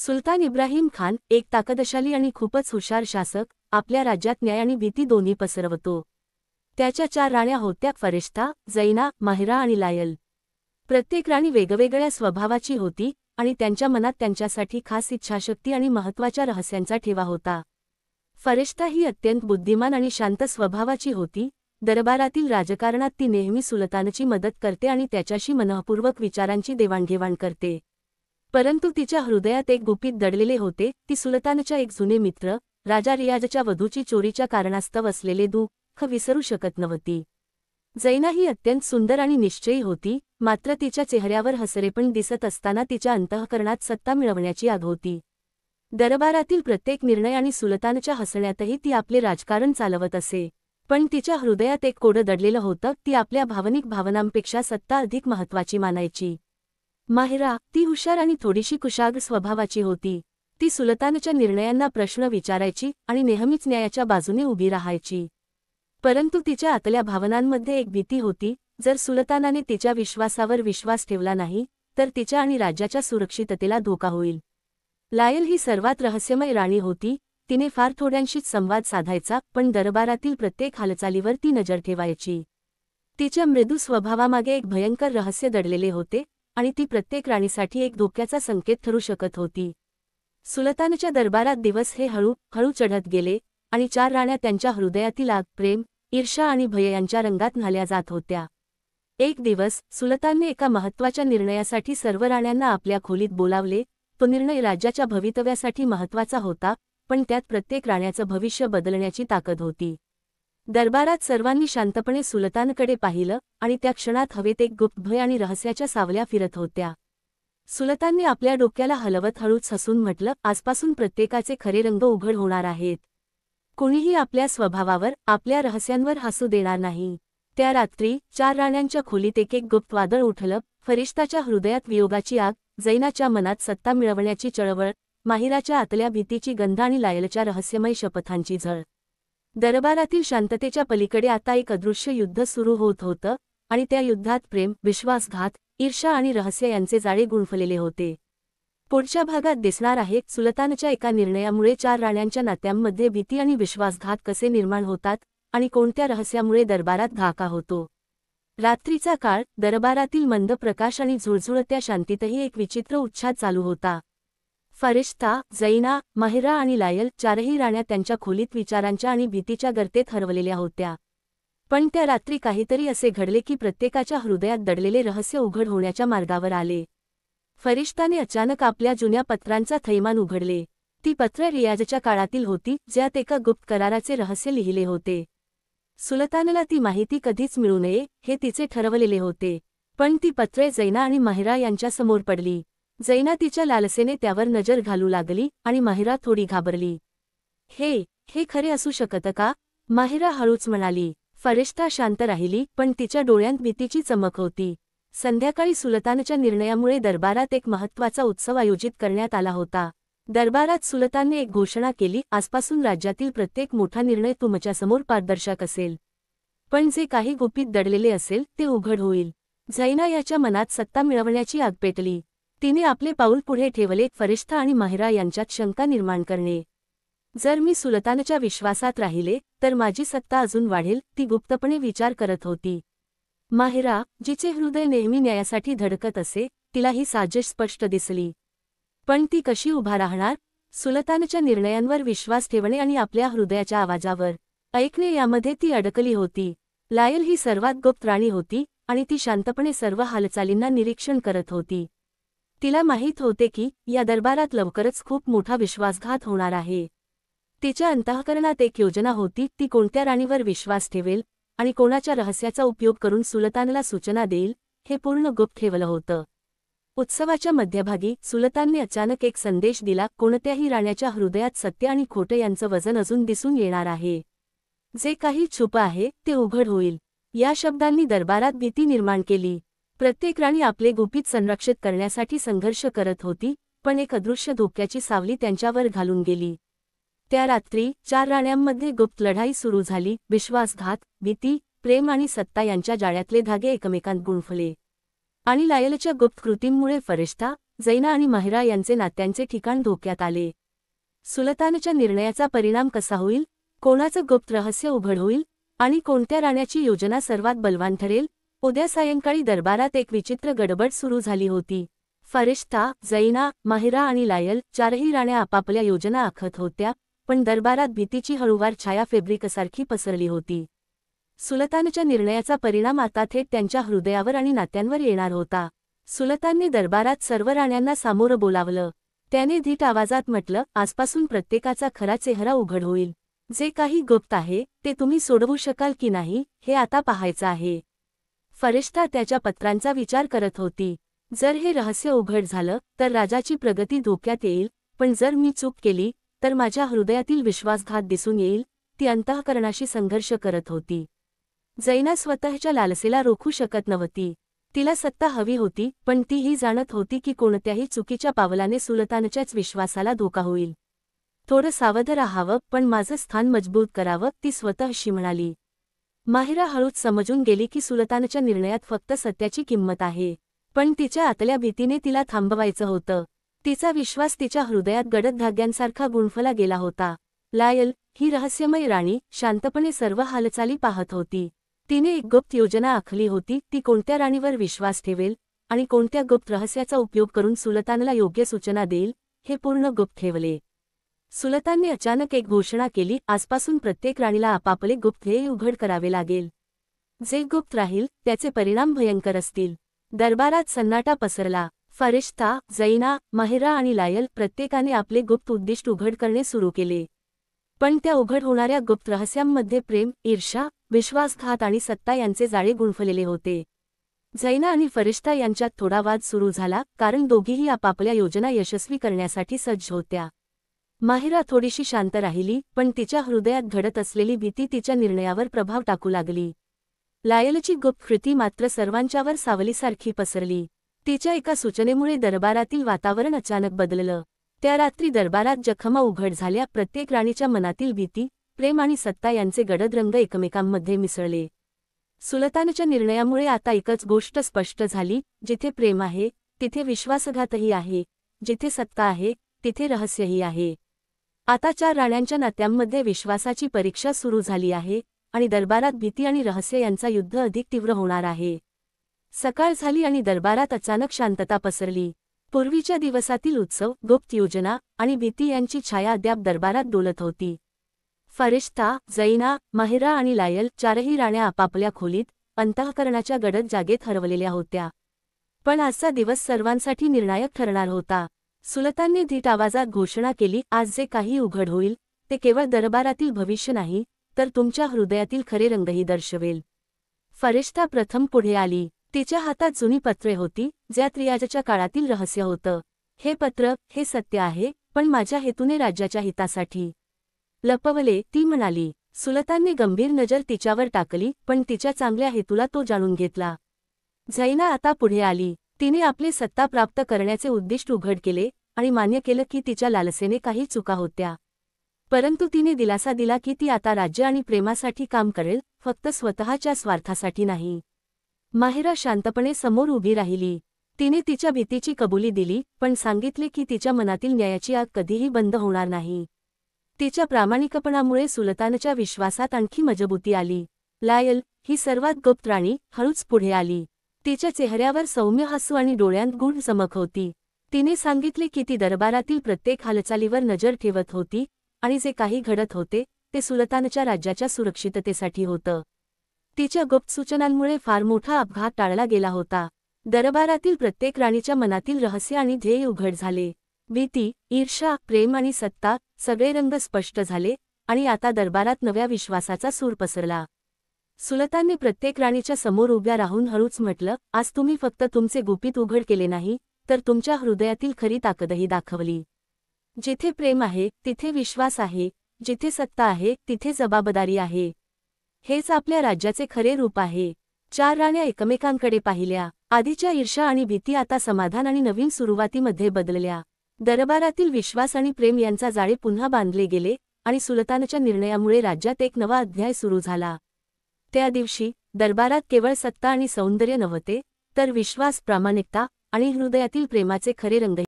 सुलतान इब्राहिम खान एक ताकदशाली आणि खूपच हुशार शासक, आपल्या राज्यात न्याय आणि भीती दोन्ही पसरवतो. त्याच्या 4 राण्या होत्या, फरिश्ता, जैना, माहिरा आणि लायल. प्रत्येक राणी वेगवेगळ्या स्वभावाची होती आणि त्यांच्या मनात त्यांच्यासाठी खास इच्छाशक्ती आणि महत्त्वाच्या रहस्यांचा ठेवा होता. फरिश्ता ही अत्यंत बुद्धिमान आणि शांत स्वभावाची होती. दरबारातील राजकारणात ती नेहमी सुलतानची मदत करते आणि त्याच्याशी मनःपूर्वक विचारांची देवाणघेवाण करते. परंतु तिच्या हृदयात एक गुपित दडलेले होते. ती सुलतानच्या एक जुने मित्र, राजा रियाजच्या वधूची चोरीच्या कारणास्तव असलेले दुःख विसरू शकत नव्हती. जैना ही अत्यंत सुंदर आणि निश्चयी होती, मात्र तिच्या चेहऱ्यावर हसरेपण दिसत असताना तिच्या अंतःकरणात सत्ता मिळवण्याची आग होती. दरबारातील प्रत्येक निर्णय आणि सुलतानच्या हसण्यातही ती आपले राजकारण चालवत असे. पण तिच्या हृदयात एक कोडं दडलेलं होतं. ती आपल्या भावनिक भावनांपेक्षा सत्ता अधिक महत्त्वाची मानायची. माहिरा, ती हुशार आणि थोडीशी कुशाग्र स्वभावाची होती. ती सुलतानच्या निर्णयांना प्रश्न विचारायची आणि नेहमीच न्यायाच्या बाजूने उभी राहायची. परंतु तिच्या आतल्या भावनांमध्ये एक भीती होती. जर सुलतानाने तिच्या विश्वासावर विश्वास ठेवला नाही तर तिच्या आणि राज्याच्या सुरक्षिततेला धोका होईल. लायल ही सर्वात रहस्यमय राणी होती. तिने फार थोड्यांशीच संवाद साधायचा, पण दरबारातील प्रत्येक हालचालीवर ती नजर ठेवायची. तिच्या मृदू स्वभावामागे एक भयंकर रहस्य दडलेले होते आणि ती प्रत्येक राणीसाठी एक धोक्याचा संकेत ठरू शकत होती. सुलतानच्या दरबारात दिवस हे हळूहळू चढत गेले आणि 4 राण्या त्यांच्या हृदयातील आग, प्रेम, ईर्ष्या आणि भय यांच्या रंगात न्हाल्या जात होत्या. एक दिवस सुलतानने एका महत्त्वाच्या निर्णयासाठी सर्व राण्यांना आपल्या खोलीत बोलावले. तो निर्णय राज्याच्या भवितव्यासाठी महत्त्वाचा होता, पण त्यात प्रत्येक राण्याचं भविष्य बदलण्याची ताकद होती. दरबारात सर्वांनी शांतपणे सुलतानकडे पाहिलं आणि त्या क्षणात हवेत एक गुप्त भय आणि रहस्याच्या सावल्या फिरत होत्या. सुलतानने आपल्या डोक्याला हलवत हळूच हसून म्हटलं, आजपासून प्रत्येकाचे खरे रंग उघड होणार आहेत. कुणीही आपल्या स्वभावावर, आपल्या रहस्यांवर हसू देणार नाही. त्या रात्री 4 राण्यांच्या खोलीत एक गुप्त वादळ उठलं. फरिश्ताच्या हृदयात वियोगाची आग, जैनाच्या मनात सत्ता मिळवण्याची चळवळ, माहिराच्या आतल्या भीतीची गंध आणि लायलच्या रहस्यमय शपथांची झळ. दरबारातील शांततेच्या पलीकडे आता एक अदृश्य युद्ध सुरू होत होतं आणि त्या युद्धात प्रेम, विश्वासघात, ईर्ष्या आणि रहस्य यांचे जाळे गुंफलेले होते. पुढच्या भागात दिसणार आहे सुलतानच्या एका निर्णयामुळे 4 राण्यांच्या नात्यांमध्ये भीती आणि विश्वासघात कसे निर्माण होतात आणि कोणत्या रहस्यामुळे दरबारात धाका होतो. रात्रीचा काळ, दरबारातील मंद प्रकाश आणि झुळझुळत्या शांतीतही एक विचित्र उच्छाद चालू होता. फरिश्ता, जैना, माहिरा आणि लायल 4ही राण्या त्यांच्या खोलीत विचारांच्या आणि भीतीच्या गर्तेत हरवलेल्या होत्या. पण त्या रात्री काहीतरी असे घडले की प्रत्येकाच्या हृदयात दडलेले रहस्य उघड होण्याच्या मार्गावर आले. फरिश्ताने अचानक आपल्या जुन्या पत्रांचा थैमान उघडले. ती पत्र रियाजच्या काळातील होती, ज्यात एका गुप्त कराराचे रहस्य लिहिले होते. सुलतानला ती माहिती कधीच मिळू नये हे तिचे ठरवलेले होते. पण ती पत्रे जैना आणि माहिरा यांच्यासमोर पडली. जैना तिच्या लालसेने त्यावर नजर घालू लागली आणि माहिरा थोडी घाबरली. हे खरे असू शकतं का? माहिरा हळूच म्हणाली. फरिश्ता शांत राहिली, पण तिच्या डोळ्यांत भीतीची चमक होती. संध्याकाळी सुलतानच्या निर्णयामुळे दरबारात एक महत्त्वाचा उत्सव आयोजित करण्यात आला होता. दरबारात सुलतानने एक घोषणा केली, आजपासून राज्यातील प्रत्येक मोठा निर्णय तुमच्यासमोर पारदर्शक असेल. पण जे काही गुपित दडलेले असेल ते उघड होईल. जैना याच्या मनात सत्ता मिळवण्याची आग पेटली. तिने आपले पाऊल पुढे ठेवले, फरिश्ता आणि माहिरा यांच्यात शंका निर्माण करणे. जर मी सुलतानच्या विश्वासात राहिले तर माझी सत्ता अजून वाढेल, ती गुप्तपणे विचार करत होती. माहिरा, जिचे हृदय नेहमी न्यायासाठी धडकत असे, तिला ही साजिश स्पष्ट दिसली. पण ती कशी उभा राहणार? सुलतानच्या निर्णयांवर विश्वास ठेवणे आणि आपल्या हृदयाच्या आवाजावर ऐकणे यामध्ये ती अडकली होती. लायल ही सर्वात गुप्त राणी होती आणि ती शांतपणे सर्व हालचालींना निरीक्षण करत होती. तिला माहीत होते की या दरबारात लवकरच खूप मोठा विश्वासघात होणार आहे. तिच्या अंतःकरणात एक योजना होती. ती कोणत्या राणीवर विश्वास ठेवेल आणि कोणाच्या रहस्याचा उपयोग करून सुलतानला सूचना देईल हे पूर्ण गुप्त ठेवलं होतं. उत्सवाच्या मध्यभागी सुलतानने अचानक एक संदेश दिला, कोणत्याही राण्याच्या हृदयात सत्य आणि खोटे यांचं वजन अजून दिसून येणार आहे. जे काही छुप आहे ते उघड होईल. या शब्दांनी दरबारात भीती निर्माण केली. प्रत्येक राणी आपले गुपित संरक्षित करण्यासाठी संघर्ष करत होती, पण एक अदृश्य धोक्याची सावली त्यांच्यावर घालून गेली. त्या रात्री 4 राण्यांमध्ये गुप्त लढाई सुरू झाली. विश्वासघात, भीती, प्रेम आणि सत्ता यांच्या जाळ्यातले धागे एकमेकांत गुंफले. आणि लायलच्या गुप्त कृतींमुळे फरिश्ता, जैना आणि माहिरा यांचे नात्यांचे ठिकाण धोक्यात आले. सुलतानच्या निर्णयाचा परिणाम कसा होईल, कोणाचं गुप्त रहस्य उघड होईल आणि कोणत्या राण्याची योजना सर्वात बलवान ठरेल. उद्या सायंकाळी दरबारात एक विचित्र गडबड सुरू झाली होती. फरिश्ता, जैना, माहिरा आणि लायल चारही राण्या आपापल्या योजना आखत होत्या, पण दरबारात भीतीची हळूवार छाया फॅब्रिकसारखी पसरली होती. सुलतानच्या निर्णयाचा परिणाम आता थेट त्यांच्या हृदयावर आणि नात्यांवर येणार होता. सुलतानने दरबारात सर्व राण्यांना सामोरं बोलावलं. त्याने धीट आवाजात म्हटलं, आजपासून प्रत्येकाचा खरा चेहरा उघड होईल. जे काही गुप्त आहे ते तुम्ही सोडवू शकाल की नाही हे आता पाहायचं आहे. फरिश्ता त्याच्या पत्रांचा विचार करत होती. जर हे रहस्य उघड झालं तर राजाची प्रगती धोक्यात येईल, पण जर मी चूक केली तर माझ्या हृदयातील विश्वासघात दिसून येईल. ती अंतःकरणाशी संघर्ष करत होती. जैना स्वतःच्या लालसेला रोखू शकत नव्हती. तिला सत्ता हवी होती, पण तीही जाणत होती की कोणत्याही चुकीच्या पावलाने सुलतानच्याच विश्वासाला धोका होईल. थोडं सावध राहावं, पण माझं स्थान मजबूत करावं, ती स्वतःशी म्हणाली. माहिरा हळूच समजून गेली की सुलतानच्या निर्णयात फक्त सत्याची किंमत आहे, पण तिच्या आतल्या भीतीने तिला थांबवायचं होतं. तिचा विश्वास तिच्या हृदयात गडद धाग्यांसारखा गुंफला गेला होता. लायल, ही रहस्यमय राणी, शांतपणे सर्व हालचाली पाहत होती. तिने एक गुप्त योजना आखली होती. ती कोणत्या राणीवर विश्वास ठेवेल आणि कोणत्या गुप्त रहस्याचा उपयोग करून सुलतानला योग्य सूचना देईल हे पूर्ण गुप्त ठेवले. सुलतानने अचानक एक घोषणा केली, आजपासून प्रत्येक राणीला आपापले गुप्त ध्येय उघड करावे लागेल. जे गुप्त राहील त्याचे परिणाम भयंकर असतील. दरबारात सन्नाटा पसरला. फरिश्ता, जैना, माहिरा आणि लायल प्रत्येकाने आपले गुप्त उद्दिष्ट उघड करणे सुरू केले. पण त्या उघड होणाऱ्या गुप्त रहस्यांमध्ये प्रेम, ईर्ष्या, विश्वासघात आणि सत्ता यांचे जाळे गुंफलेले होते. जैना आणि फरिश्ता यांच्यात थोडा वाद सुरू झाला, कारण दोघीही आपापल्या योजना यशस्वी करण्यासाठी सज्ज होत्या. माहिरा थोडीशी शांत राहिली, पण तिच्या हृदयात घडत असलेली भीती तिच्या निर्णयावर प्रभाव टाकू लागली. लायलची गुप्त कृती मात्र सर्वांच्यावर सावलीसारखी पसरली. तिच्या एका सूचनेमुळे दरबारातील वातावरण अचानक बदललं. त्या रात्री दरबारात जखमा उघड झाल्या. प्रत्येक राणीच्या मनातील भीती, प्रेम आणि सत्ता यांचे गडद रंग एकमेकांमध्ये मिसळले. सुलतानच्या निर्णयामुळे आता एकच गोष्ट स्पष्ट झाली, जिथे प्रेम आहे तिथे विश्वासघातही आहे, जिथे सत्ता आहे तिथे रहस्यही आहे. आता चार राण्यांच्या नात्यांमध्ये विश्वासाची परीक्षा सुरू झाली आहे आणि दरबारात भीती आणि रहस्य यांचा युद्ध अधिक तीव्र होणार आहे. सकाळ झाली आणि दरबारात अचानक शांतता पसरली. पूर्वीच्या दिवसातील उत्सव, गुप्त योजना आणि भीती यांची छाया अद्याप दरबारात डोलत होती. फरिश्ता, जैना, माहिरा आणि लायल चारही राण्या आपापल्या खोलीत, अंतःकरणाच्या गडद जागेत हरवलेल्या होत्या. पण आजचा दिवस सर्वांसाठी निर्णायक ठरणार होता. सुलतानने धीट आवाजात घोषणा केली, आज जे काही उघड होईल ते केवळ दरबारातील भविष्य नाही, तर तुमच्या हृदयातील खरे रंगही दर्शवेल. फरिश्ता प्रथम पुढे आली. तिच्या हातात जुनी पत्रे होती, ज्यात रियाजच्या काळातील रहस्य होतं. हे पत्र, हे सत्य आहे, पण माझ्या हेतूने राज्याच्या हितासाठी लपवले, ती म्हणाली. सुलतानने गंभीर नजर तिच्यावर टाकली, पण तिच्या चांगल्या हेतूला तो जाणून घेतला. जैना आता पुढे आली. तिने आपले सत्ता प्राप्त करण्याचे उद्दिष्ट उघड केले आणि मान्य केलं की तिच्या लालसेने काही चुका होत्या. परंतु तिने दिलासा दिला की ती आता राज्य आणि प्रेमासाठी काम करेल, फक्त स्वतःच्या स्वार्थासाठी नाही. माहिरा शांतपणे समोर उभी राहिली. तिने तिच्या भीतीची कबुली दिली, पण सांगितले की तिच्या मनातील न्यायाची आग कधीही बंद होणार नाही. तिच्या प्रामाणिकपणामुळे सुलतानच्या विश्वासात आणखी मजबूती आली. लायल, ही सर्वात गुप्त राणी, हळूच पुढे आली. तिच्या चेहऱ्यावर सौम्य हसू आणि डोळ्यांत गूढ चमक होती. तिने सांगितले की ती दरबारातील प्रत्येक हालचालीवर नजर ठेवत होती आणि जे काही घडत होते ते सुलतानच्या राज्याच्या सुरक्षिततेसाठी होतं. तिच्या गुप्त सूचनांमुळे फार मोठा अपघात टाळला गेला होता. दरबारातील प्रत्येक राणीच्या मनातील रहस्य आणि ध्येय उघड झाले. भीती, ईर्ष्या, प्रेम आणि सत्ता, सगळे रंग स्पष्ट झाले आणि आता दरबारात नव्या विश्वासाचा सूर पसरला. सुलतानने प्रत्येक राणीच्या समोर उभ्या राहून हळूच म्हटलं, आज तुम्ही फक्त तुमचे गुपित उघड केले नाही, तर तुमच्या हृदयातील खरी ताकदही दाखवली. जिथे प्रेम आहे तिथे विश्वास आहे, जिथे सत्ता आहे तिथे जबाबदारी आहे. हेच आपल्या राज्याचे खरे रूप आहे. चार राण्या एकमेकांकडे पाहिल्या. आधीच्या ईर्ष्या आणि भीती आता समाधान आणि नवीन सुरुवातीमध्ये बदलल्या. दरबारातील विश्वास आणि प्रेम यांचा जाळे पुन्हा बांधले गेले आणि सुलतानच्या निर्णयामुळे राज्यात एक नवा अध्याय सुरू झाला. त्या दिवशी दरबारात केवळ सत्ता आणि सौंदर्य नव्हते, तर विश्वास, प्रामाणिकता आणि हृदयातील प्रेमाचे खरे रंग